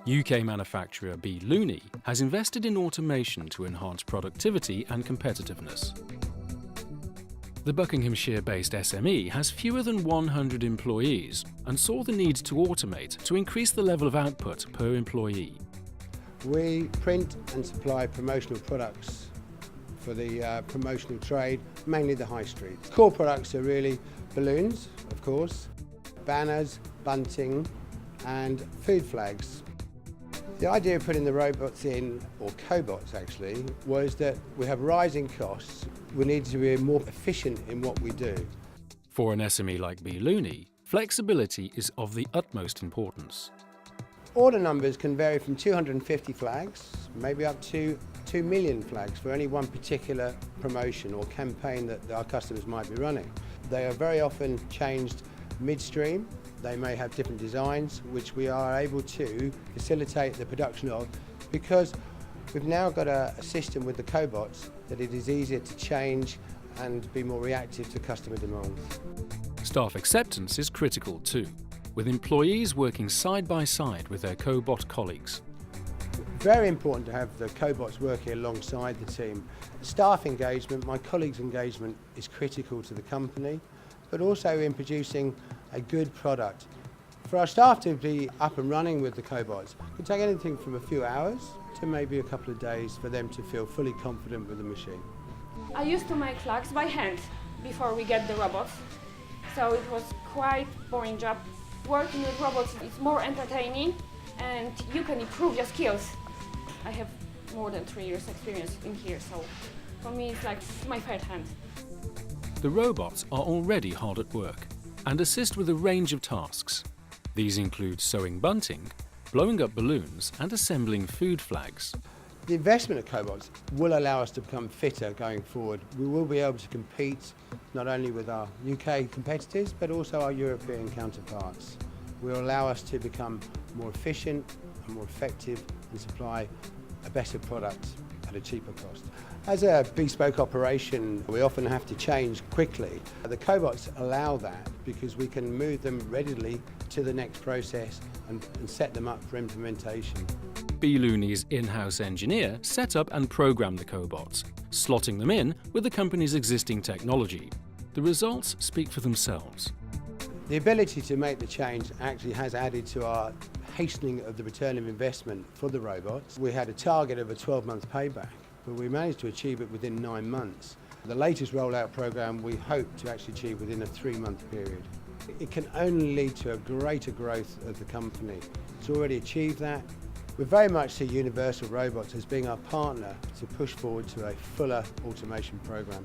UK manufacturer B-Looney has invested in automation to enhance productivity and competitiveness. The Buckinghamshire-based SME has fewer than 100 employees and saw the need to automate to increase the level of output per employee. We print and supply promotional products for the promotional trade, mainly the high street. Core products are really balloons, of course, banners, bunting and food flags. The idea of putting the robots in, or cobots actually, was that we have rising costs. We need to be more efficient in what we do. For an SME like B-Looney, flexibility is of the utmost importance. Order numbers can vary from 250 flags, maybe up to 2 million flags for any one particular promotion or campaign that our customers might be running. They are very often changed midstream. They may have different designs, which we are able to facilitate the production of, because we've now got a system with the cobots that it is easier to change and be more reactive to customer demands. Staff acceptance is critical too, with employees working side by side with their Cobot colleagues. Very important to have the cobots working alongside the team. Staff engagement, my colleagues' engagement is critical to the company, but also in producing a good product. For our staff to be up and running with the cobots, it can take anything from a few hours to maybe a couple of days for them to feel fully confident with the machine. I used to make flags by hand before we get the robots, so it was quite boring job. Working with robots is more entertaining and you can improve your skills. I have more than 3 years experience in here, so for me it's like my third hand. The robots are already hard at work and assist with a range of tasks. These include sewing bunting, blowing up balloons and assembling food flags. The investment of cobots will allow us to become fitter going forward. We will be able to compete not only with our UK competitors but also our European counterparts. It will allow us to become more efficient and more effective and supply a better product at a cheaper cost. As a bespoke operation, we often have to change quickly. The cobots allow that because we can move them readily to the next process and set them up for implementation. B-Looney's in-house engineer set up and programmed the cobots, slotting them in with the company's existing technology. The results speak for themselves. The ability to make the change actually has added to our hastening of the return of investment for the robots. We had a target of a 12-month payback, but we managed to achieve it within 9 months. The latest rollout program we hope to actually achieve within a 3-month period. It can only lead to a greater growth of the company. It's already achieved that. We very much see Universal Robots as being our partner to push forward to a fuller automation program.